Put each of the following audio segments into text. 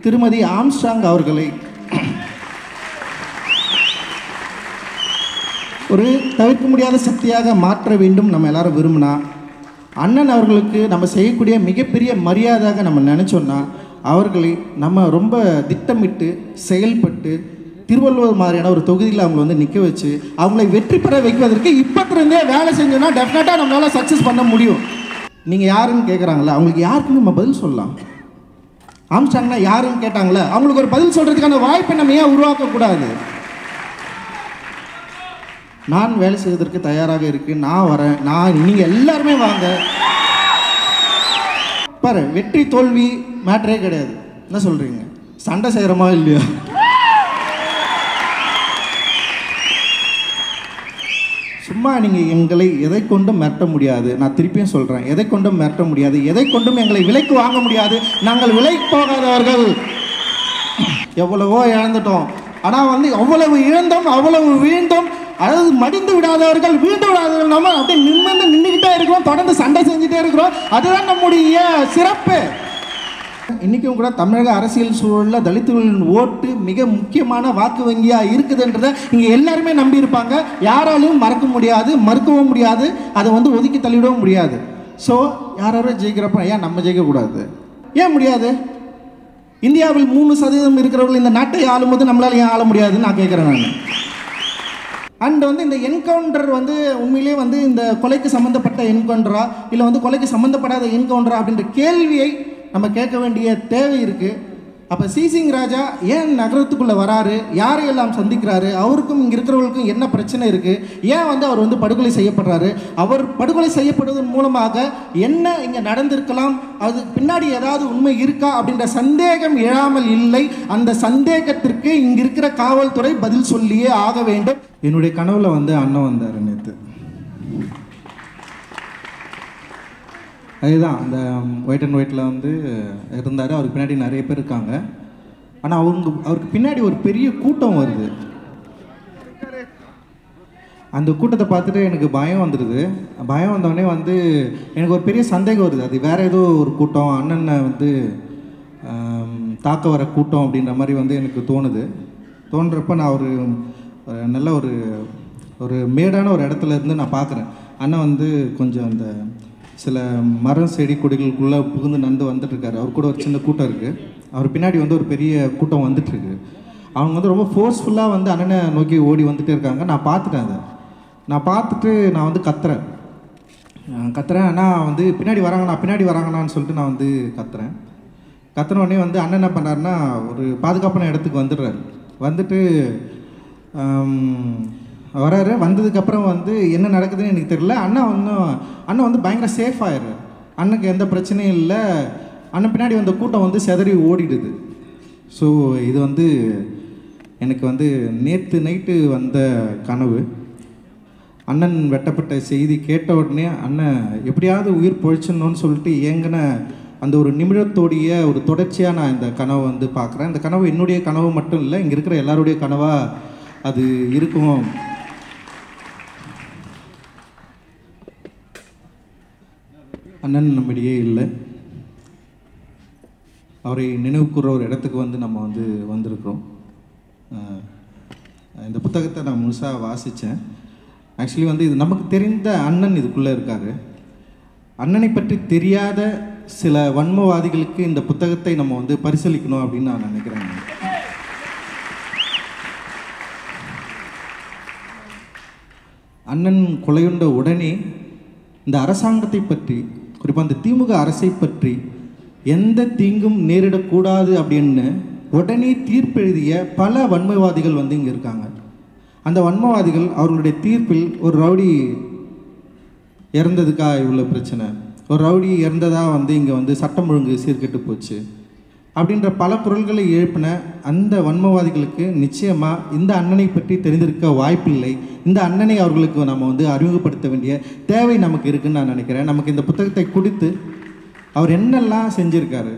திருமதி ஆம்ஸ்ட்ராங் அவர்களை ஒரு தவிர்க்க முடியாத சக்தியாக மாற்ற வேண்டும் நம்ம எல்லாரும் விரும்பினா, அண்ணன் அவர்களுக்கு நம்ம செய்யக்கூடிய மிகப்பெரிய மரியாதையாக நம்ம நினச்சோன்னா அவர்களை நம்ம ரொம்ப திட்டமிட்டு செயல்பட்டு திருவள்ளுவர் மாதிரியான ஒரு தொகுதியில் அவங்களை வந்து நிற்க வச்சு அவங்களை வெற்றி பெற வைப்பதற்கு இப்போத்திருந்தே வேலை செஞ்சோன்னா டெஃபினட்டாக நம்மளால் சக்ஸஸ் பண்ண முடியும். நீங்கள் யாருன்னு கேட்குறாங்களா, அவங்களுக்கு யாருக்குன்னு நம்ம பதில் சொல்லலாம். ஆம்ஸ்ட்ராங்னா யாருன்னு கேட்டாங்களே, அவங்களுக்கு ஒரு பதில் சொல்கிறதுக்கான வாய்ப்பை நம்ம ஏன் உருவாக்கக்கூடாது? நான் வேலை செய்வதற்கு தயாராக இருக்கு, நான் வரேன், நீங்கள் எல்லாருமே வாங்க. பாரு, வெற்றி தோல்வி மேட்டரே கிடையாது. என்ன சொல்கிறீங்க, சண்டை செய்கிறோமா இல்லையா? சும்மா நீங்கள் எங்களை எதை கொண்டும் மிரட்ட முடியாது. நான் திருப்பியும் சொல்கிறேன், எதை கொண்டும் மிரட்ட முடியாது, எதை கொண்டும் எங்களை விலைக்கு வாங்க முடியாது. நாங்கள் விலைக்கு போகாதவர்கள். எவ்வளவோ இழந்துட்டோம், ஆனால் வந்து அவ்வளவு இழந்தோம், அவ்வளவு வீழ்ந்தோம். அதாவது மடிந்து விடாதவர்கள், வீழ்ந்து விடாதவர்கள். நம்ம அப்படியே நின்றுக்கிட்டே இருக்கிறோம், தொடர்ந்து சண்டை செஞ்சுட்டே இருக்கிறோம். அதுதான் நம்முடைய சிறப்பு. இன்றைக்கும் கூட தமிழக அரசியல் சூழலில் தலித்துகளின் ஓட்டு மிக முக்கியமான வாக்கு வங்கியாக இருக்குதுன்றதை இங்கே எல்லாருமே நம்பியிருப்பாங்க. யாராலையும் மறக்க முடியாது, மறுக்கவும் முடியாது, அதை வந்து ஒதுக்கி தள்ளிவிடவும் முடியாது. ஸோ யாரோ ஜெயிக்கிறப்ப ஏன் நம்ம ஜெயிக்கக்கூடாது? ஏன் முடியாது? இந்தியாவில் 3% இருக்கிறவர்கள் இந்த நாட்டை ஆளும்போது நம்மளால் ஏன் ஆள முடியாதுன்னு நான் கேட்குறேன். நான் அண்ட் வந்து இந்த என்கவுண்டர் வந்து உண்மையிலே வந்து இந்த கொலைக்கு சம்மந்தப்பட்ட என்கவுண்டரா இல்லை வந்து கொலைக்கு சம்மந்தப்படாத என்கவுண்டரா அப்படின்ற கேள்வியை நம்ம கேட்க வேண்டிய தேவை இருக்குது. அப்போ சிசிங் ராஜா ஏன் நகரத்துக்குள்ளே வராரு, யாரையெல்லாம் சந்திக்கிறாரு, அவருக்கும் இங்கே இருக்கிறவர்களுக்கும் என்ன பிரச்சனை இருக்குது, ஏன் வந்து அவர் வந்து படுகொலை செய்யப்படுறாரு, அவர் படுகொலை செய்யப்படுவதன் மூலமாக என்ன இங்கே நடந்திருக்கலாம், அது பின்னாடி ஏதாவது உண்மை இருக்கா அப்படின்ற சந்தேகம் எழாமல் இல்லை. அந்த சந்தேகத்திற்கு இங்கே இருக்கிற காவல்துறை பதில் சொல்லியே ஆக வேண்டும். என்னுடைய கனவுல வந்து அண்ணன் வந்தார் நேற்று. அதுதான் அந்த ஒயிட் அண்ட் ஒயிட்டில் வந்து இருந்தார். அவருக்கு பின்னாடி நிறைய பேர் இருக்காங்க. ஆனால் அவருக்கு பின்னாடி ஒரு பெரிய கூட்டம் வருது. அந்த கூட்டத்தை பார்த்துட்டு எனக்கு பயம் வந்துடுது. பயம் வந்தோடனே வந்து எனக்கு ஒரு பெரிய சந்தேகம் வருது, அது வேறு ஏதோ ஒரு கூட்டம், அண்ணனை வந்து தாக்க வர கூட்டம் அப்படின்ற மாதிரி வந்து எனக்கு தோணுது. தோன்றப்ப நான் ஒரு நல்ல ஒரு மேடான ஒரு இடத்துல இருந்து நான் பார்க்குறேன். அண்ணன் வந்து கொஞ்சம் அந்த சில மரம் செடி கொடிகளுக்குள்ளே புகுந்து நடந்து வந்துட்டுருக்காரு. அவர் கூட ஒரு சின்ன கூட்டம் இருக்குது. அவர் பின்னாடி வந்து ஒரு பெரிய கூட்டம் வந்துட்டுருக்கு. அவங்க வந்து ரொம்ப ஃபோர்ஸ்ஃபுல்லாக வந்து அண்ணனை நோக்கி ஓடி வந்துகிட்டே இருக்காங்க. நான் பார்த்துட்டேன். அதை நான் பார்த்துட்டு நான் வந்து கத்துறேன். ஆனால் வந்து பின்னாடி வராங்கண்ணான்னு சொல்லிட்டு நான் வந்து கத்துனோடனே வந்து அண்ணன் என்ன பண்ணுறாருன்னா ஒரு பாதுகாப்பான இடத்துக்கு வந்துடுறாரு. வந்துட்டு வராரு. வந்ததுக்கப்புறம் வந்து என்ன நடக்குதுன்னு எனக்கு தெரியல. அண்ணன் வந்து பயங்கர சேஃப் ஆயிடுறாரு. அண்ணனுக்கு எந்த பிரச்சனையும் இல்லை. அண்ணன் பின்னாடி வந்த கூட்டம் வந்து சிதறி ஓடிடுது. ஸோ இது வந்து எனக்கு வந்து நேற்று நைட்டு வந்த கனவு. அண்ணன் வெட்டப்பட்ட செய்தி கேட்ட உடனே அண்ணன் எப்படியாவது உயிர் பொழிச்சிடணும்னு சொல்லிட்டு ஏங்கின அந்த ஒரு நிமிடத்தோடைய ஒரு தொடர்ச்சியாக நான் இந்த கனவை வந்து பார்க்குறேன். இந்த கனவு என்னுடைய கனவு மட்டும் இல்லை, இங்கே இருக்கிற எல்லாருடைய கனவாக அது இருக்கும். அண்ணன் நம்மிடையே இல்லை. அவரை நினைவு கூற ஒரு இடத்துக்கு வந்து நம்ம வந்து வந்திருக்கிறோம். இந்த புத்தகத்தை நான் முழுசாக வாசித்தேன். ஆக்சுவலி வந்து இது நமக்கு தெரிந்த அண்ணன் இதுக்குள்ளே இருக்காரு. அண்ணனை பற்றி தெரியாத சில வன்மவாதிகளுக்கு இந்த புத்தகத்தை நம்ம வந்து பரிசீலிக்கணும் அப்படின்னு நான் நினைக்கிறேன். அண்ணன் கொலையுண்ட உடனே இந்த அரசாங்கத்தை பற்றி, குறிப்பாக அந்த திமுக அரசை பற்றி எந்த தீங்கும் நேரிடக்கூடாது அப்படின்னு உடனே தீர்ப்பெழுதிய பல வன்மவாதிகள் வந்து இங்கே இருக்காங்க. அந்த வன்மவாதிகள் அவர்களுடைய தீர்ப்பில் ஒரு ரவுடி இறந்ததுக்கா இவ்வளோ பிரச்சனை, ஒரு ரவுடி இறந்ததாக வந்து இங்கே வந்து சட்டம் ஒழுங்கு சீர்கெட்டு போச்சு அப்படின்ற பல குரல்களை எழுப்பின அந்த வன்மவாதிகளுக்கு நிச்சயமாக இந்த அண்ணனை பற்றி தெரிந்திருக்க வாய்ப்பில்லை. இந்த அண்ணனை அவர்களுக்கு நம்ம வந்து அறிமுகப்படுத்த வேண்டிய தேவை நமக்கு இருக்குதுன்னு நான் நினைக்கிறேன். நமக்கு இந்த புத்தகத்தை கொடுத்து அவர் என்னெல்லாம் செஞ்சுருக்காரு,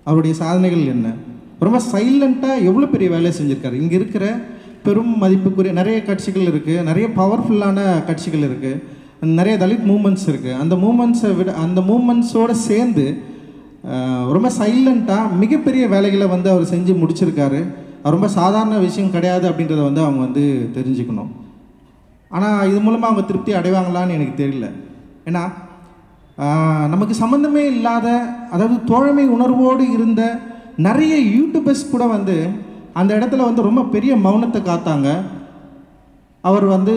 அவருடைய சாதனைகள் என்ன, ரொம்ப சைலண்ட்டாக எவ்வளோ பெரிய வேலையை செஞ்சுருக்காரு. இங்கே இருக்கிற பெரும் மதிப்புக்குரிய நிறைய கட்சிகள் இருக்குது, நிறைய பவர்ஃபுல்லான கட்சிகள் இருக்குது, நிறைய தலித் மூமெண்ட்ஸ் இருக்குது. அந்த மூமெண்ட்ஸோடு சேர்ந்து ரொம்ப சைலண்ட்டாக மிகப்பெரிய வேலைகளை வந்து அவர் செஞ்சு முடிச்சிருக்காரு. அது ரொம்ப சாதாரண விஷயம் கிடையாது அப்படின்றத வந்து அவங்க வந்து தெரிஞ்சுக்கணும். ஆனால் இது மூலமாக அவங்க திருப்தி அடைவாங்களான்னு எனக்கு தெரியல. ஏன்னா நமக்கு சம்மந்தமே இல்லாத, அதாவது தோழமை உணர்வோடு இருந்த நிறைய யூடியூபர்ஸ் கூட வந்து அந்த இடத்துல வந்து ரொம்ப பெரிய மௌனத்தை காத்தாங்க. அவர் வந்து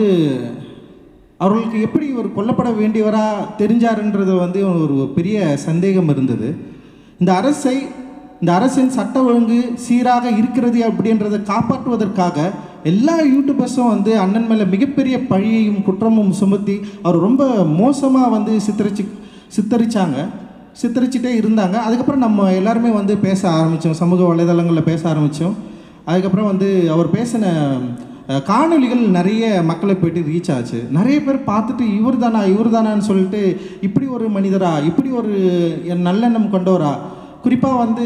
அவர்களுக்கு எப்படி இவர் கொல்லப்பட வேண்டியவராக தெரிஞ்சாருன்றது வந்து ஒரு பெரிய சந்தேகம் இருந்தது. இந்த அரசின் சட்ட ஒழுங்கு சீராக இருக்கிறது அப்படின்றத காப்பாற்றுவதற்காக எல்லா யூடியூபர்ஸும் வந்து அண்ணன் மேலே மிகப்பெரிய பழியையும் குற்றமும் சுமத்தி அவர் ரொம்ப மோசமாக வந்து சித்தரிச்சுட்டே இருந்தாங்க. அதுக்கப்புறம் நம்ம எல்லாருமே வந்து பேச ஆரம்பித்தோம், சமூக வலைதளங்களில் பேச ஆரம்பித்தோம். அதுக்கப்புறம் வந்து அவர் பேசின காணொலிகள் நிறைய மக்களை போய்ட்டு ரீச் ஆச்சு. நிறைய பேர் பார்த்துட்டு இவர் தானான்னு சொல்லிட்டு, இப்படி ஒரு மனிதரா, இப்படி ஒரு நல்லெண்ணம் கொண்டவரா, குறிப்பாக வந்து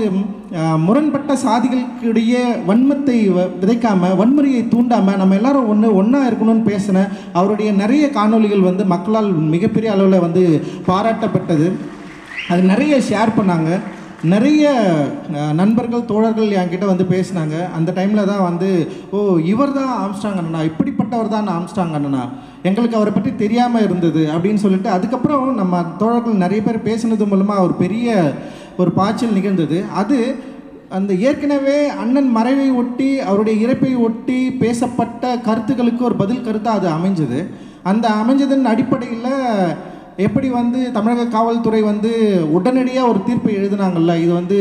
முரண்பட்ட சாதிகளுக்கிடையே வன்மத்தை விதைக்காமல், வன்முறையை தூண்டாமல் நம்ம எல்லாரும் ஒன்றா இருக்கணும்னு பேசின அவருடைய நிறைய காணொலிகள் வந்து மக்களால் மிகப்பெரிய அளவில் வந்து பாராட்டப்பட்டது. அது நிறைய ஷேர் பண்ணாங்க. நிறைய நண்பர்கள் தோழர்கள் என்கிட்ட வந்து பேசினாங்க. அந்த டைமில் தான் வந்து, இவர் தான் ஆம்ஸ்ட்ராங் அண்ணனா, இப்படிப்பட்டவர் தான் ஆம்ஸ்ட்ராங் அண்ணனா, எங்களுக்கு அவரை பற்றி தெரியாமல் இருந்தது அப்படின்னு சொல்லிட்டு அதுக்கப்புறம் நம்ம தோழர்கள் நிறைய பேர் பேசினது மூலமாக ஒரு பெரிய ஒரு பாய்ச்சல் நிகழ்ந்தது. அது அந்த ஏற்கனவே அண்ணன் மறைவை ஒட்டி அவருடைய இறப்பை ஒட்டி பேசப்பட்ட கருத்துக்களுக்கு ஒரு பதில் கருத்தாக அது அமைஞ்சது. அந்த அமைஞ்சதன் அடிப்படையில் எப்படி வந்து தமிழக காவல்துறை வந்து உடனடியாக ஒரு தீர்ப்பை எழுதினாங்கல்ல, இது வந்து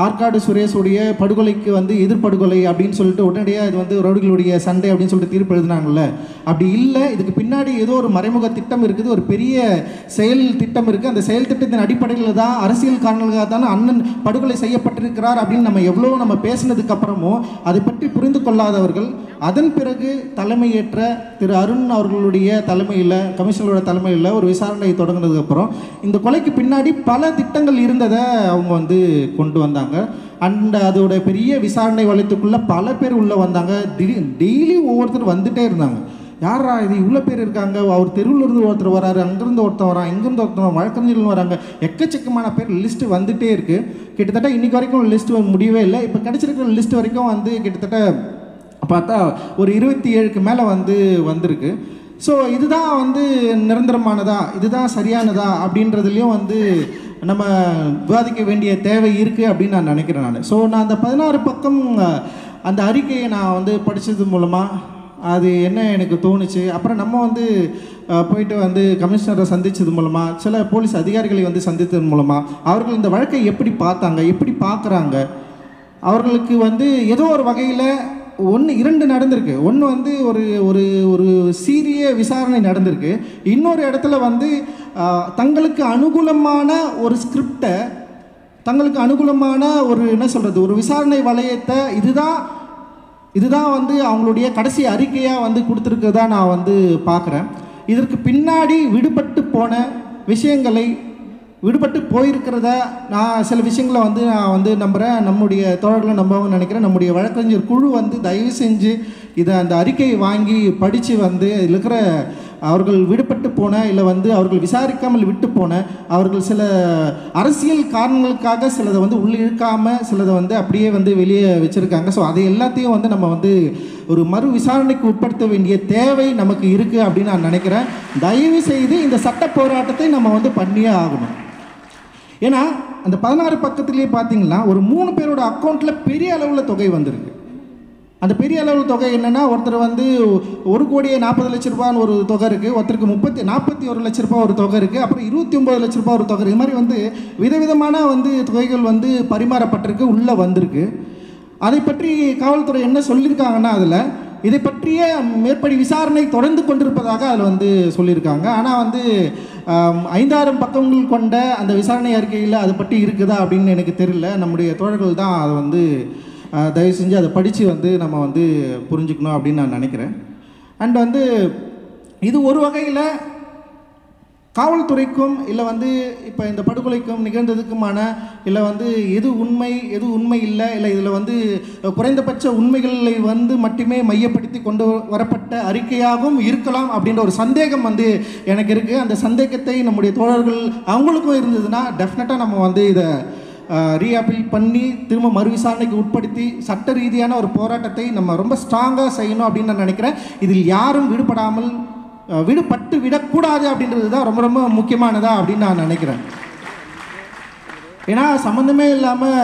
ஆற்காடு சுரேஷுடைய படுகொலைக்கு வந்து எதிர்படுகொலை அப்படின்னு சொல்லிட்டு உடனடியாக இது வந்து ரவுடிகளுடைய சண்டை அப்படின்னு சொல்லிட்டு தீர்ப்பு எழுதினாங்கல்ல, அப்படி இல்லை, இதுக்கு பின்னாடி ஏதோ ஒரு மறைமுக திட்டம் இருக்குது, ஒரு பெரிய செயல் திட்டம் இருக்குது. அந்த செயல் திட்டத்தின் அடிப்படையில் தான், அரசியல் காரணங்களுக்காக தானே அண்ணன் படுகொலை செய்யப்பட்டிருக்கிறார் அப்படின்னு நம்ம பேசினதுக்கு அப்புறமும் அதை பற்றி புரிந்து கொள்ளாதவர்கள் அதன் பிறகு தலைமையேற்ற திரு அருண் அவர்களுடைய தலைமையில், கமிஷனரோட தலைமையில் ஒரு விசாரணை தொடங்கினதுக்கப்புறம் இந்த கொலைக்கு பின்னாடி பல திட்டங்கள் இருந்ததை அவங்க வந்து கொண்டு வந்தாங்க. அண்ட் அதோட பெரிய விசாரணை வளையத்துக்குள்ளே பல பேர் உள்ளே வந்தாங்க. டெய்லி ஒவ்வொருத்தர் வந்துட்டே இருந்தாங்க. யாரா இது, இவ்வளோ பேர் இருக்காங்க, அவர் தெருவிலிருந்து ஒருத்தர் வராரு, அங்கேருந்து ஒருத்தர் வரான், இங்கேருந்து ஒருத்தர், வழக்கறிஞர்கள் வராங்க, எக்கச்சக்கமான பேர் லிஸ்ட்டு வந்துகிட்டே இருக்குது. கிட்டத்தட்ட இன்றைக்கி வரைக்கும் லிஸ்ட்டு முடியவே இல்லை. இப்போ கிடச்சிருக்கிற லிஸ்ட் வரைக்கும் வந்து கிட்டத்தட்ட பார்த்தா ஒரு 27க்கு மேலே வந்து வந்திருக்கு. ஸோ இதுதான் வந்து நிரந்தரமானதா, இதுதான் சரியானதா அப்படின்றதுலையும் வந்து நம்ம விவாதிக்க வேண்டிய தேவை இருக்குது அப்படின்னு நான் நினைக்கிறேன். ஸோ நான் அந்த 16 பக்கம் அந்த அறிக்கையை நான் வந்து படித்தது மூலமாக அது என்ன எனக்கு தோணுச்சு. அப்புறம் நம்ம வந்து போயிட்டு வந்து கமிஷனரை சந்தித்தது மூலமாக, சில போலீஸ் அதிகாரிகளை வந்து சந்தித்தது மூலமாக அவர்கள் இந்த வழக்கை எப்படி பார்த்தாங்க, எப்படி பார்க்குறாங்க, அவர்களுக்கு வந்து ஏதோ ஒரு வகையில் 2 நடந்திருக்கு. ஒன்று வந்து ஒரு ஒரு ஒரு சீரிய விசாரணை நடந்திருக்கு. இன்னொரு இடத்துல வந்து தங்களுக்கு அனுகூலமான ஒரு ஸ்கிரிப்டை, தங்களுக்கு அனுகூலமான ஒரு என்ன சொல்கிறது, ஒரு விசாரணை வளையத்தை இதுதான் வந்து அவங்களுடைய கடைசி அறிக்கையாக வந்து கொடுத்துருக்கதா நான் வந்து பார்க்குறேன். இதற்கு பின்னாடி விடுபட்டு போயிருக்கிறத நான் சில விஷயங்களை வந்து நான் வந்து நம்புகிறேன். நம்முடைய தோழர்களை நம்பவும் நினைக்கிறேன். நம்முடைய வழக்கறிஞர் குழு வந்து தயவு செஞ்சு அந்த அறிக்கையை வாங்கி படித்து வந்து இதில் இருக்கிற அவர்கள் விடுபட்டு போன, இல்லை வந்து அவர்கள் விசாரிக்காமல் விட்டு போன, அவர்கள் சில அரசியல் காரணங்களுக்காக சிலதை வந்து உள்ளிழுக்காமல் சிலதை வந்து அப்படியே வந்து வெளியே வச்சுருக்காங்க. ஸோ அதை எல்லாத்தையும் வந்து நம்ம வந்து ஒரு மறு விசாரணைக்கு உட்படுத்த வேண்டிய தேவை நமக்கு இருக்குது அப்படின்னு நான் நினைக்கிறேன். தயவு செய்து இந்த சட்ட போராட்டத்தை நம்ம வந்து பண்ணியே ஆகணும். ஏன்னா அந்த 16 பக்கத்துலேயே பார்த்தீங்கன்னா ஒரு 3 பேரோட அக்கௌண்ட்டில் பெரிய அளவில் தொகை வந்திருக்கு. அந்த பெரிய அளவில் தொகை என்னென்னா, ஒருத்தர் வந்து 1,40,00,000 ஒரு தொகை இருக்குது, ஒருத்தருக்கு 41 லட்ச ரூபா ஒரு தொகை இருக்குது, அப்புறம் 29 லட்ச ரூபா ஒரு தொகை. இது மாதிரி வந்து விதவிதமான வந்து தொகைகள் வந்து பரிமாறப்பட்டிருக்கு, உள்ளே வந்திருக்கு. அதை பற்றி காவல்துறை என்ன சொல்லியிருக்காங்கன்னா, அதில் இதை பற்றிய மேற்படி விசாரணை தொடர்ந்து கொண்டிருப்பதாக அதில் வந்து சொல்லியிருக்காங்க. ஆனால் வந்து 5,000 பக்கங்கள் கொண்ட அந்த விசாரணை அறிக்கையில் அதை பற்றி இருக்குதா அப்படின்னு எனக்கு தெரியல. நம்முடைய தோழர்கள் தான் அதை வந்து தயவு செஞ்சு அதை படித்து வந்து நம்ம வந்து புரிஞ்சுக்கணும் அப்படின்னு நான் நினைக்கிறேன். அண்ட் வந்து இது ஒரு வகையில் காவல்துறைக்கும் இல்லை வந்து இப்போ இந்த படுகொலைக்கும் நிகழ்ந்ததுக்குமான இல்லை வந்து எது உண்மை இல்லை இதில் வந்து குறைந்தபட்ச உண்மைகளை வந்து மட்டுமே மையப்படுத்தி கொண்டு வரப்பட்ட அறிக்கையாகவும் இருக்கலாம் அப்படின்ற ஒரு சந்தேகம் வந்து எனக்கு இருக்குது. அந்த சந்தேகத்தை நம்முடைய தோழர்கள் அவங்களுக்கும் இருந்ததுன்னா டெஃபினட்டாக நம்ம வந்து இதை ரீஅப்பீல் பண்ணி திரும்ப மறு விசாரணைக்கு உட்படுத்தி சட்ட ரீதியான ஒரு போராட்டத்தை நம்ம ரொம்ப ஸ்ட்ராங்காக செய்யணும் அப்படின்னு நான் நினைக்கிறேன். இதில் யாரும் விடுபட்டு விடக்கூடாது அப்படின்றது தான் ரொம்ப ரொம்ப முக்கியமானதா அப்படின்னு நான் நினைக்கிறேன். ஏன்னா சம்மந்தமே இல்லாமல்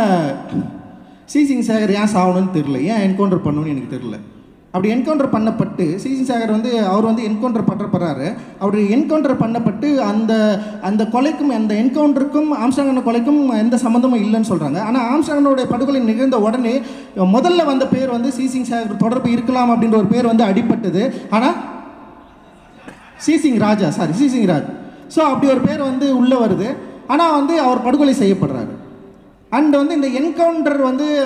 சிசிங் சேகர் ஏன் சாகணும்னு தெரில, ஏன் என்கவுண்டர் பண்ணணும்னு எனக்கு தெரில. அப்படி என்கவுண்டர் பண்ணப்பட்டு சிசிங் சேகர் அவர் என்கவுண்டர் பண்ணுறப்படுறாரு. அப்படி என்கவுண்டர் பண்ணப்பட்டு அந்த கொலைக்கும் அந்த என்கவுண்டருக்கும் ஆம்ஸ்ட்ராங் கொலைக்கும் எந்த சம்மந்தமும் இல்லைன்னு சொல்கிறாங்க. ஆனால் ஆம்ஸ்ட்ராங்கனுடைய படுகொலை நிகழ்ந்த உடனே முதல்ல வந்த பேர் சிசிங் சேகர் தொடர்பு இருக்கலாம் அப்படின்ற ஒரு பேர் அடிபட்டது. ஆனால் சிசிங் ராஜ். ஸோ அப்படி ஒரு பேர் உள்ளே வருது. ஆனால் அவர் படுகொலை செய்யப்படுறாரு. அண்ட் இந்த என்கவுண்டர்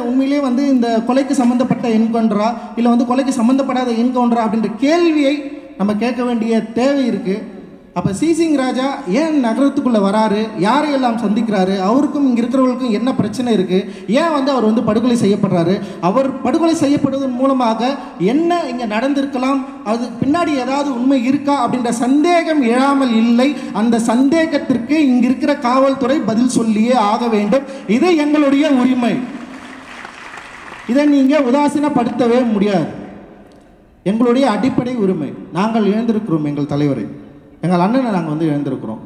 உண்மையிலே இந்த கொலைக்கு சம்மந்தப்பட்ட என்கவுண்டரா இல்லை கொலைக்கு சம்மந்தப்படாத என்கவுண்டரா அப்படின்ற கேள்வியை நம்ம கேட்க வேண்டிய தேவை இருக்குது. அப்போ சிசிங் ராஜா ஏன் நகரத்துக்குள்ளே வராரு, யாரையெல்லாம் சந்திக்கிறாரு, அவருக்கும் இங்கே இருக்கிறவங்களுக்கும் என்ன பிரச்சனை இருக்குது, ஏன் அவர் படுகொலை செய்யப்படுறாரு, அவர் படுகொலை செய்யப்படுவதன் மூலமாக என்ன இங்கே நடந்திருக்கலாம், அது பின்னாடி ஏதாவது உண்மை இருக்கா அப்படின்ற சந்தேகம் எழாமல் இல்லை. அந்த சந்தேகத்திற்கு இங்கே இருக்கிற காவல்துறை பதில் சொல்லியே ஆக வேண்டும். இது எங்களுடைய உரிமை. இதை நீங்கள் உதாசீனப்படுத்தவே முடியாது. எங்களுடைய அடிப்படை உரிமை. நாங்கள் இழந்திருக்கிறோம் எங்கள் தலைவரை, எங்கள் அண்ணனை நாங்கள் இழந்திருக்கிறோம்.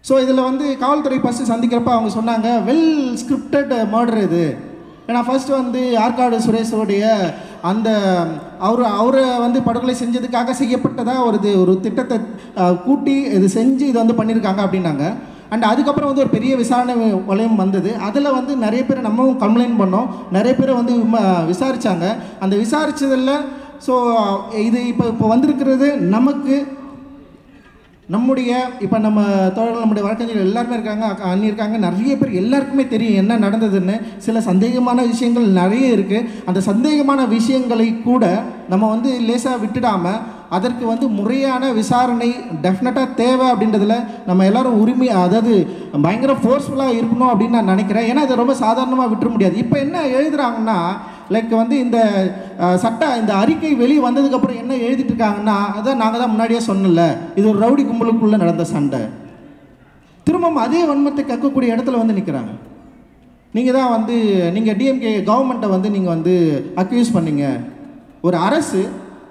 ஸோ இதில் காவல்துறை ஃபஸ்ட்டு சந்திக்கிறப்ப அவங்க சொன்னாங்க, வெல் ஸ்கிரிப்டட் மர்டர் இது. ஏன்னா ஃபஸ்ட்டு ஆற்காடு சுரேஷோடைய அந்த அவரை படுகொலை செஞ்சதுக்காக செய்யப்பட்டதாக ஒரு திட்டத்தை கூட்டி இது செஞ்சு இது பண்ணியிருக்காங்க அப்படின்னாங்க. அண்ட் அதுக்கப்புறம் ஒரு பெரிய விசாரணை வளையம் வந்தது. அதில் நிறைய பேர் நம்மவும் கம்ப்ளைண்ட் பண்ணோம், நிறைய பேர் விசாரித்தாங்க. அந்த விசாரித்ததில் ஸோ இது இப்போ வந்திருக்கிறது நமக்கு நம்முடைய இப்போ நம்ம தோழர்கள் நம்முடைய வழக்கறிஞர்கள் எல்லாருமே இருக்காங்க, அண்ணி இருக்காங்க, நிறைய பேர் எல்லாருக்குமே தெரியும் என்ன நடந்ததுன்னு. சில சந்தேகமான விஷயங்கள் நிறைய இருக்குது. அந்த சந்தேகமான விஷயங்களை கூட நம்ம லேசாக விட்டுடாமல் அதற்கு முறையான விசாரணை டெஃபினட்டாக தேவை அப்படின்றதுல நம்ம எல்லோரும் உரிமை, அதாவது பயங்கர ஃபோர்ஸ்ஃபுல்லாக இருக்கணும் அப்படின்னு நான் நினைக்கிறேன். ஏன்னா இதை ரொம்ப சாதாரணமாக விட்டுற முடியாது. இப்போ என்ன எழுதுகிறாங்கன்னா லைக் இந்த இந்த அறிக்கை வெளியே வந்ததுக்கப்புறம் என்ன எழுதிட்டு இருக்காங்கன்னா, அதான் நாங்கள் தான் முன்னாடியே சொன்னல, இது ஒரு ரவுடி கும்பலுக்குள்ளே நடந்த சண்டை. திரும்பவும் அதே வன்மத்தை கக்கக்கூடிய இடத்துல நிற்கிறாங்க. நீங்கள் தான் நீங்கள் டிஎம்கே கவர்மெண்ட்டை நீங்கள் அக்யூஸ் பண்ணீங்க. ஒரு அரசு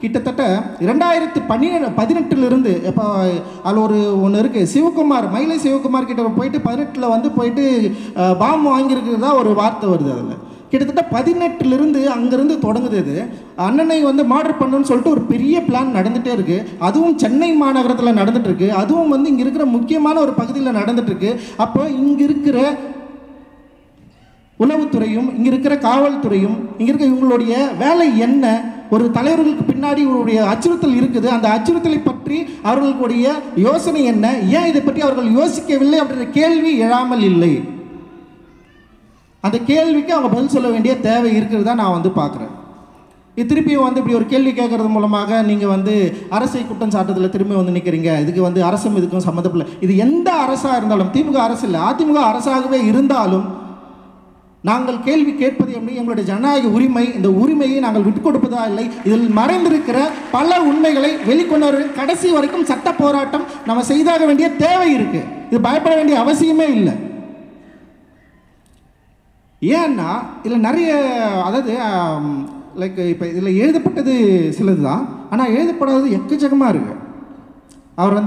கிட்டத்தட்ட 2018 இப்போ அதில் ஒன்று இருக்குது, சிவகுமார், மயிலை சிவகுமார் கிட்ட போயிட்டு 18 போயிட்டு பாம்பு வாங்கியிருக்கிறதா ஒரு வார்த்தை வருது. அதில் கிட்டத்தட்ட 18 அங்கேருந்து தொடங்குது. இது அண்ணனை மர்டர் பண்ணணும்னு சொல்லிட்டு ஒரு பெரிய பிளான் நடந்துகிட்டே இருக்குது. அதுவும் சென்னை மாநகரத்தில் நடந்துகிட்ருக்கு. அதுவும் இங்கே இருக்கிற முக்கியமான ஒரு பகுதியில் நடந்துகிட்ருக்கு. அப்போ இங்கே இருக்கிற உளவுத்துறையும் இங்கே இருக்கிற காவல்துறையும் இங்கே இருக்க இவங்களுடைய வேலை என்ன, ஒரு தலைவர்களுக்கு பின்னாடி இவருடைய அச்சுறுத்தல் இருக்குது, அந்த அச்சுறுத்தலை பற்றி அவர்களுடைய யோசனை என்ன, ஏன் இதை பற்றி அவர்கள் யோசிக்கவில்லை அப்படின்ற கேள்வி எழாமல் இல்லை. அந்த கேள்விக்கு அவங்க பதில் சொல்ல வேண்டிய தேவை இருக்கிறதா நான் பார்க்குறேன். இது திருப்பியும் இப்படி ஒரு கேள்வி கேட்கறது மூலமாக நீங்கள் அரசை குற்றம் சாட்டத்தில் திரும்பி நிற்கிறீங்க. இதுக்கு அரசும் இதுக்கும் சம்மந்தப்படல. இது எந்த அரசாக இருந்தாலும், திமுக அரசு இல்லை, அதிமுக அரசாகவே இருந்தாலும் நாங்கள் கேள்வி கேட்பது எப்படி எங்களுடைய ஜனநாயக உரிமை. இந்த உரிமையை நாங்கள் விட்டுக் கொடுப்பதா இல்லை. இதில் மறைந்திருக்கிற பல உண்மைகளை வெளிக்கொண்டு கடைசி வரைக்கும் சட்ட போராட்டம் நம்ம செய்தாக வேண்டிய தேவை இருக்கு. இது பயப்பட வேண்டிய அவசியமே இல்லை. ஏன்னா இதில் நிறைய, அதாவது லைக் இப்போ இதில் எழுதப்பட்டது சிலது தான், ஆனால் எழுதப்படாதது எக்கச்சக்கமாக இருக்குது. அவர்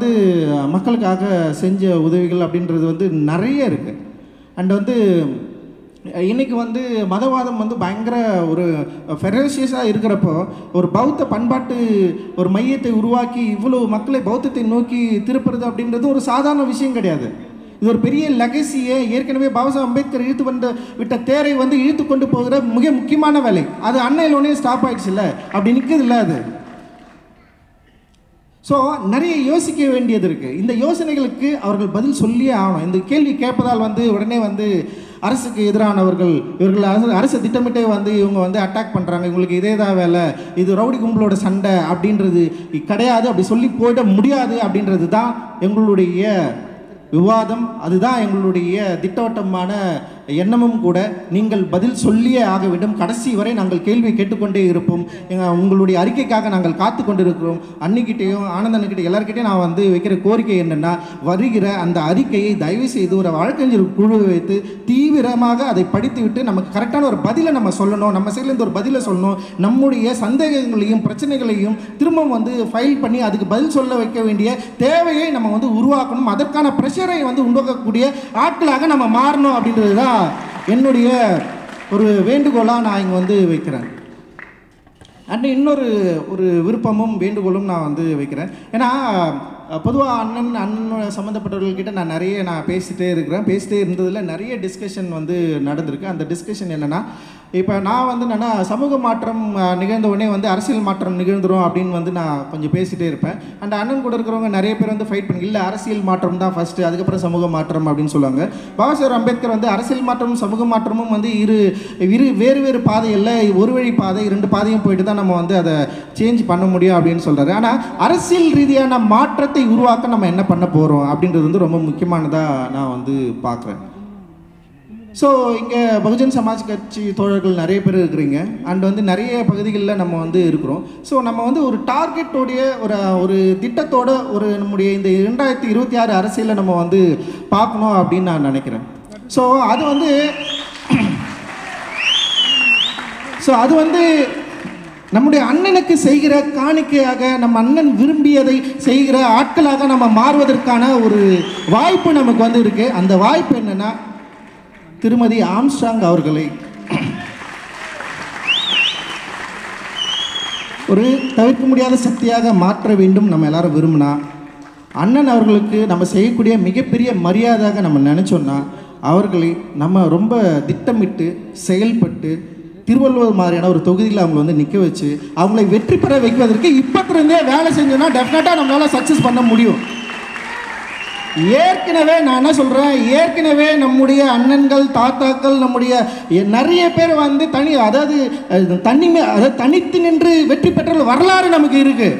மக்களுக்காக செஞ்ச உதவிகள் அப்படின்றது நிறைய இருக்குது. அண்ட் இன்றைக்கி மதவாதம் பயங்கர ஒரு ஃபெரோசியஸாக இருக்கிறப்போ ஒரு பௌத்த பண்பாட்டு ஒரு மையத்தை உருவாக்கி இவ்வளோ மக்களை பௌத்தத்தை நோக்கி திருப்புறது அப்படின்றது ஒரு சாதாரண விஷயம் கிடையாது. இது ஒரு பெரிய லெகசியை ஏற்கனவே பாபா அம்பேத்கர் இழுத்து விட்ட தேரை இழுத்து கொண்டு போகிற மிக முக்கியமான வேலை. அது அன்னையிலோனே ஸ்டாப் ஆகிடுச்சு இல்லை, அப்படி நிற்குது இல்லை அது. ஸோ நிறைய யோசிக்க வேண்டியது இருக்குது. இந்த யோசனைகளுக்கு அவர்கள் பதில் சொல்லியே ஆகணும். இந்த கேள்வி கேட்பதால் உடனே அரசுக்கு எதிரானவர்கள், இவர்கள் அரசு திட்டமிட்டே இவங்க அட்டாக் பண்ணுறாங்க, இவங்களுக்கு இதே தான் வேலை, இது ரவுடி கும்பலோட சண்டை அப்படின்றது கிடையாது, அப்படி சொல்லி போயிட முடியாது அப்படின்றது தான் எங்களுடைய விவாதம். அதுதான் எங்களுடைய திட்டவட்டமான எண்ணமும் கூட. நீங்கள் பதில் சொல்லியே ஆக வேண்டும். கடைசி வரை நாங்கள் கேள்வி கேட்டுக்கொண்டே இருப்போம். உங்களுடைய அறிக்கைக்காக நாங்கள் காத்து கொண்டிருக்கிறோம். அன்னிக்கிட்டையும் ஆனந்தன்கிட்ட எல்லாருக்கிட்டையும் நான் வந்து வைக்கிற கோரிக்கை என்னென்னா, வருகிற அந்த அறிக்கையை தயவு செய்து ஒரு வழக்கறிஞர் குழுவை வைத்து தீவிரமாக அதை படித்துவிட்டு நமக்கு கரெக்டான ஒரு பதிலை நம்ம சொல்லணும். நம்ம சைட்லேருந்து ஒரு பதிலை சொல்லணும். நம்முடைய சந்தேகங்களையும் பிரச்சனைகளையும் திரும்பவும் வந்து ஃபைல் பண்ணி அதுக்கு பதில் சொல்ல வைக்க வேண்டிய தேவையை நம்ம வந்து உருவாக்கணும். அதற்கான ப்ரெஷரை வந்து உண்டாக்கக்கூடிய ஆட்களாக நம்ம மாறணும் அப்படின்றது தான் என்னுடைய ஒரு வேண்டுகோளாக நான் இங்கே வந்து வைக்கிறேன். அண்ட் இன்னொரு விருப்பமும் வேண்டுகோளும் நான் வந்து வைக்கிறேன். ஏன்னா பொதுவாக அண்ணன் சம்மந்தப்பட்டவர்கள்கிட்ட நான் பேசிகிட்டே இருக்கிறேன். பேசிகிட்டே இருந்ததில் நிறைய டிஸ்கஷன் வந்து நடந்திருக்கு. அந்த டிஸ்கஷன் என்னென்னா, இப்போ நான் வந்து என்னென்னா சமூக மாற்றம் நிகழ்ந்த உடனே வந்து அரசியல் மாற்றம் நிகழ்ந்துடும் அப்படின்னு வந்து நான் கொஞ்சம் பேசிகிட்டே இருப்பேன். அண்ட் அண்ணன் கூட இருக்கிறவங்க நிறைய பேர் வந்து ஃபைட் பண்ணி, இல்லை அரசியல் மாற்றம் தான் ஃபஸ்ட்டு, அதுக்கப்புறம் சமூக மாற்றம் அப்படின்னு சொல்லுவாங்க. பாபா சாஹேப் அம்பேத்கர் வந்து அரசியல் மாற்றமும் சமூக மாற்றமும் வந்து வேறு பாதை இல்லை, ஒரு வழி பாதை, 2 பாதையும் போயிட்டு தான் நம்ம வந்து அதை சேஞ்ச் பண்ண முடியும் அப்படின்னு சொல்கிறாரு. ஆனால் அரசியல் ரீதியான மாற்றத்தை உருவாக்க நம்ம என்ன பண்ண போகிறோம் அப்படின்றது வந்து ரொம்ப முக்கியமானதாக நான் வந்து பார்க்குறேன். ஸோ இங்கே பகுஜன் சமாஜ் கட்சி தோழர்கள் நிறைய பேர் இருக்கிறீங்க. அண்ட் வந்து நிறைய பகுதிகளில் நம்ம வந்து இருக்கிறோம். ஸோ நம்ம வந்து ஒரு டார்கெட்டோடைய ஒரு திட்டத்தோட நம்முடைய இந்த 2026 அரசியலை நம்ம வந்து பார்க்கணும் அப்படின்னு நான் நினைக்கிறேன். ஸோ அது வந்து நம்முடைய அண்ணனுக்கு செய்கிற காணிக்கையாக, நம்ம அண்ணன் விரும்பியதை செய்கிற ஆட்களாக நம்ம மாறுவதற்கான ஒரு வாய்ப்பு நமக்கு வந்து இருக்கு. அந்த வாய்ப்பு என்னன்னா, திருமதி ஆம்ஸ்ட்ராங் அவர்களை ஒரு தவிர்க்க முடியாத சக்தியாக மாற்ற வேண்டும் நம்ம எல்லாரும் விரும்பினா, அண்ணன் அவர்களுக்கு நம்ம செய்யக்கூடிய மிகப்பெரிய மரியாதையாக நம்ம நினச்சோன்னா, அவர்களை நம்ம ரொம்ப திட்டமிட்டு செயல்பட்டு திருவள்ளுவர் மாதிரியான ஒரு தொகுதியில் அவங்களை வந்து நிற்க வச்சு அவங்களை வெற்றி பெற வைப்பதற்கு இப்பத்திலிருந்தே வேலை செஞ்சோன்னா டெஃபினட்டாக நம்மளால் சக்ஸஸ் பண்ண முடியும். ஏற்கனவே நான் என்ன சொல்கிறேன், ஏற்கனவே நம்முடைய அண்ணன்கள் தாத்தாக்கள் நம்முடைய நிறைய பேர் வந்து தனித்து நின்று வெற்றி பெற்ற வரலாறு நமக்கு இருக்குது.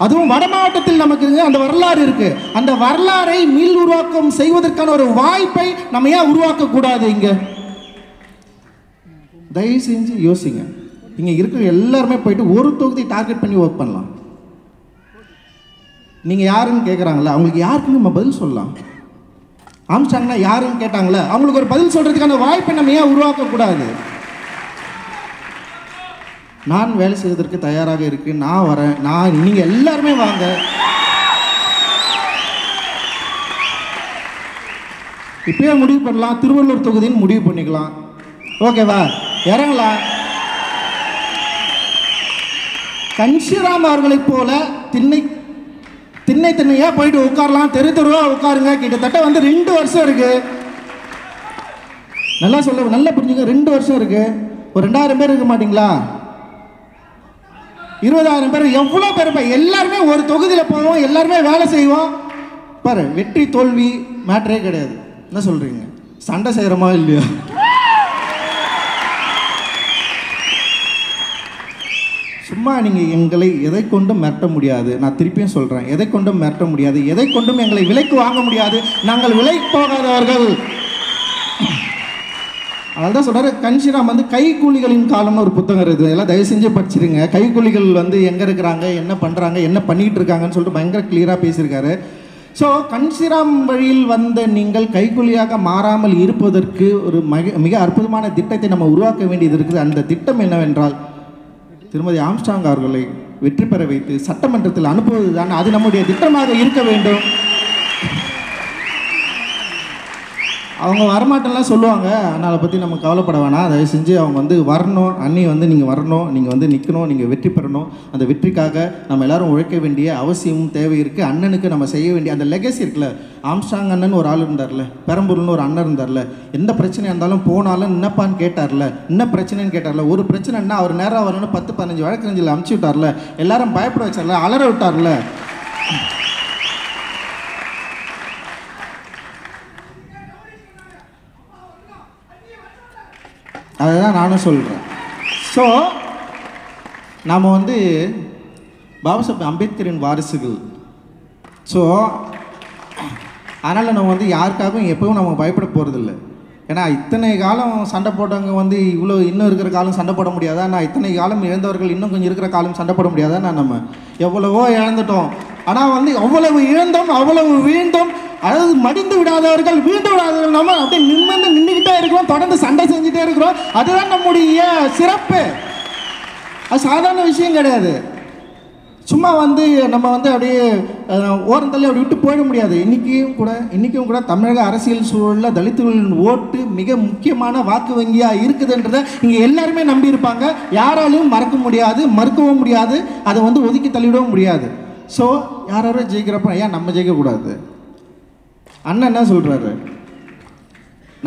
அதுவும் வட மாவட்டத்தில் நமக்கு அந்த வரலாறு இருக்குது. அந்த வரலாறை மீள் உருவாக்கம் செய்வதற்கான ஒரு வாய்ப்பை நம்ம ஏன் உருவாக்கக்கூடாது? இங்கே தயவு செஞ்சு யோசிங்க. இங்கே இருக்கிற எல்லாருமே போயிட்டு ஒரு தொகுதி டார்கெட் பண்ணி ஒர்க் பண்ணலாம். நீங்கள் யாருன்னு கேட்குறாங்களா, அவங்களுக்கு யாருக்குன்னு நம்ம பதில் சொல்லலாம். ஆம்ஸ்ட்ராங்னா யாருன்னு கேட்டாங்களே, அவங்களுக்கு ஒரு பதில் சொல்கிறதுக்கான வாய்ப்பை நம்ம ஏன் உருவாக்கக்கூடாது? நான் வேலை செய்வதற்கு தயாராக இருக்கு, நான் வரேன், நீங்கள் எல்லாருமே வாங்க. இப்பயே முடிவு பண்ணலாம், திருவள்ளூர் தொகுதின்னு முடிவு பண்ணிக்கலாம். ஓகேவா? இறங்கலாம். கன்ஷிராம் அவர்களைப் போல திண்ணையா போயிட்டு உட்காரலாம். தெருவா உட்காருங்க. கிட்டத்தட்ட வந்து 2 வருஷம் இருக்கு. நல்லா புரிஞ்சுங்க. 2 வருஷம் இருக்கு. ஒரு 2000 பேர் இருக்க மாட்டீங்களா? 20,000 பேர், எவ்வளோ பேர்? எல்லாருமே ஒரு தொகுதியில் போவோம், எல்லாருமே வேலை செய்வோம். பாரு, வெற்றி தோல்வி மேட்டரே கிடையாது. என்ன சொல்றீங்க? சண்டை செய்கிறோமா இல்லையா? சும்மா நீங்கள் எங்களை எதை கொண்டும் மிரட்ட முடியாது. நான் திருப்பியும் சொல்கிறேன், எதை கொண்டும் மிரட்ட முடியாது, எதை கொண்டும் எங்களை விலைக்கு வாங்க முடியாது. நாங்கள் விலை போகாதவர்கள். அதனால்தான் சொல்கிறாரு கன்ஷிராம் வந்து கைக்கூலிகளின் காலம்னு ஒரு புத்தகம் இருக்குது. எல்லாம் தயவு செஞ்சு படிச்சிருங்க. கைக்கூலிகள் வந்து எங்கே இருக்கிறாங்க, என்ன பண்ணுறாங்க, என்ன பண்ணிகிட்டு இருக்காங்கன்னு சொல்லிட்டு பயங்கர கிளியராக பேசியிருக்காரு. ஸோ கன்ஷிராம் வழியில் வந்த நீங்கள் கைக்கூலியாக மாறாமல் இருப்பதற்கு ஒரு மிக அற்புதமான திட்டத்தை நம்ம உருவாக்க வேண்டியது இருக்குது. அந்த திட்டம் என்னவென்றால், திருமதி ஆம்ஸ்ட்ராங் அவர்களை வெற்றி பெற வைத்து சட்டமன்றத்தில் அனுப்புவது தான். அது நம்முடைய திட்டமாக இருக்க வேண்டும். அவங்க வரமாட்டேன்லாம் சொல்லுவாங்க, ஆனால் அதை பற்றி நம்ம கவலைப்பட வேணாம். தயவு செஞ்சு அவங்க வந்து வரணும். அண்ணி வந்து நீங்கள் வரணும், நீங்கள் வந்து நிற்கணும், நீங்கள் வெற்றி பெறணும். அந்த வெற்றிக்காக நம்ம எல்லாரும் உழைக்க வேண்டிய அவசியமும் தேவை இருக்குது. அண்ணனுக்கு நம்ம செய்ய வேண்டிய அந்த லெகசி இருக்குல்ல. ஆம்ஸ்ட்ராங் அண்ணன் ஒரு ஆள் இருந்தார்ல, பெரம்பூர்னு ஒரு அண்ணன் இருந்தார்ல, எந்த பிரச்சனையாக இருந்தாலும் போனாலும் என்னப்பான்னு கேட்டார்ல, என்ன பிரச்சனைன்னு கேட்டார்ல. ஒரு பிரச்சனைன்னா அவர் நேராக வரணும்னு 10-15 வழக்கறிஞர்கள் அமுச்சு விட்டார்ல, எல்லாரும் பயப்பட வச்சார்ல, அலற விட்டார்ல. அதுதான் நானும் சொல்கிறேன். ஸோ நாம் வந்து பாபா சாஹேப் அம்பேத்கரின் வாரிசுகள். ஸோ அதனால் நம்ம வந்து யாருக்காகவும் எப்பவும் நம்ம பயப்பட போகிறதில்ல. ஏன்னா இத்தனை காலம் சண்டை போட்டவங்க வந்து இவ்வளோ இன்னும் இருக்கிற காலம் சண்டை போட முடியாதா? நான் இத்தனை காலம் இழந்தவர்கள் இன்னும் கொஞ்சம் இருக்கிற காலம் சண்டை போட முடியாதா? நம்ம எவ்வளவோ இழந்துட்டோம். ஆனால் வந்து அவ்வளவு இழந்தோம், அவ்வளவு வீழ்ந்தோம். அதாவது மடிந்து விடாதவர்கள், வீழ்ந்து விடாதவர்கள், நம்ம அப்படியே நின்றுக்கிட்டே இருக்கிறோம், தொடர்ந்து சண்டை செஞ்சுட்டே இருக்கிறோம். அதுதான் நம்முடைய சிறப்பு. அது சாதாரண விஷயம் கிடையாது. சும்மா வந்து நம்ம வந்து அப்படியே ஓரந்தள்ளி அப்படி விட்டு போயிட முடியாது. இன்றைக்கும் கூட தமிழக அரசியல் சூழலில் தலித்துகளின் ஓட்டு மிக முக்கியமான வாக்கு வங்கியாக இருக்குதுன்றதை இங்கே எல்லாருமே நம்பியிருப்பாங்க. யாராலையும் மறக்க முடியாது, மறுக்கவும் முடியாது, அதை வந்து ஒதுக்கி தள்ளிவிடவும் முடியாது. ஸோ யாரோ ஜெயிக்கிறப்ப ஏன் நம்ம ஜெயிக்கக்கூடாது? அண்ணன் என்ன சொல்கிறாரு?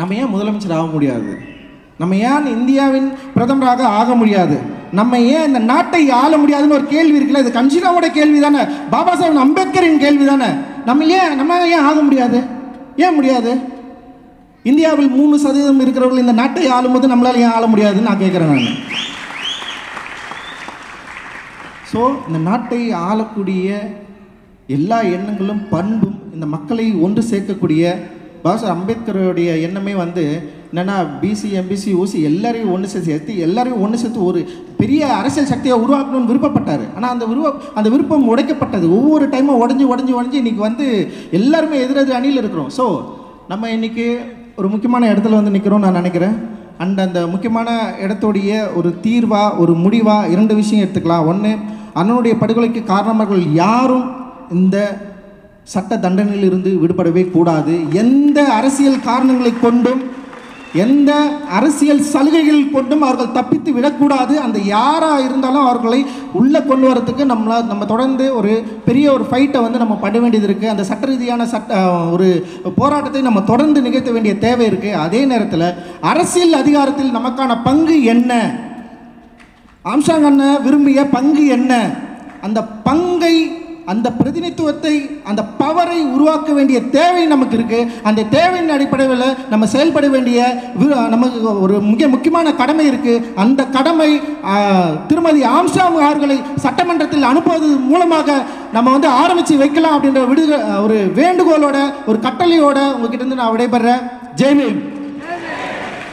நம்ம ஏன் முதலமைச்சர் ஆக முடியாது? நம்ம ஏன் இந்தியாவின் பிரதமராக ஆக முடியாது? நம்ம ஏன் இந்த நாட்டை ஆள முடியாதுன்னு ஒரு கேள்வி இருக்குல்ல, இது கஞ்சினாவோட கேள்வி தானே, பாபா சாஹேப் அம்பேத்கரின் கேள்வி தானே. நம்ம ஏன் ஆக முடியாது? ஏன் முடியாது? இந்தியாவில் 3% இருக்கிறவர்கள் இந்த நாட்டை ஆளும்போது நம்மளால ஏன் ஆள முடியாதுன்னு நான் கேட்குறேன். நான் ஸோ இந்த நாட்டை ஆளக்கூடிய எல்லா எண்ணங்களும் பண்பும் இந்த மக்களை ஒன்று சேர்க்கக்கூடிய பாபா சாஹேப் அம்பேத்கருடைய எண்ணமே வந்து என்னென்னா பிசி எம்பிசி ஓசி எல்லாரையும் ஒன்று சேர்த்து ஒரு பெரிய அரசியல் சக்தியை உருவாக்கணும்னு விருப்பப்பட்டார். ஆனால் அந்த விருப்பம் உடைக்கப்பட்டது. ஒவ்வொரு டைமும் உடஞ்சி இன்றைக்கி வந்து எல்லாருமே எதிரெதிர் அணியில் இருக்கிறோம். ஸோ நம்ம இன்றைக்கி ஒரு முக்கியமான இடத்துல வந்து நிற்கிறோம் நான் நினைக்கிறேன். அந்த முக்கியமான இடத்துடைய ஒரு தீர்வா, ஒரு முடிவா 2 விஷயம் எடுத்துக்கலாம். ஒன்று, அண்ணனுடைய படுகொலைக்கு காரணமானவர்கள் யாரும் இந்த சட்ட தண்டனையிலிருந்து விடுபடவே கூடாது. எந்த அரசியல் காரணங்களை கொண்டும், எந்த அரசியல் சலுகைகள் கொண்டும் அவர்கள் தப்பித்து விடக்கூடாது. அந்த யாராக இருந்தாலும் அவர்களை உள்ளே கொண்டு வரத்துக்கு நம்ம தொடர்ந்து ஒரு பெரிய ஒரு ஃபைட்டை வந்து நம்ம பண்ண வேண்டியது இருக்குது. அந்த சட்ட ரீதியான ஒரு போராட்டத்தை நம்ம தொடர்ந்து நிகழ்த்த வேண்டிய தேவை இருக்குது. அதே நேரத்தில் அரசியல் அதிகாரத்தில் நமக்கான பங்கு என்ன, ஆம்ஸ்ட்ராங் அண்ணன் விரும்பிய பங்கு என்ன, அந்த பங்கை, அந்த பிரதிநிதித்துவத்தை, அந்த பவரை உருவாக்க வேண்டிய தேவை நமக்கு இருக்குது. அந்த தேவையின் அடிப்படையில் நம்ம செயல்பட வேண்டிய நமக்கு ஒரு முக்கியமான கடமை இருக்குது. அந்த கடமை திருமதி ஆம்ஸ்ட்ராங் அவர்களை சட்டமன்றத்தில் அனுப்புவது மூலமாக நம்ம வந்து ஆரம்பித்து வைக்கலாம் அப்படின்ற ஒரு வேண்டுகோளோட, ஒரு கட்டளையோட உங்ககிட்ட இருந்து நான் விடைபெறேன். ஜெய் பீம்.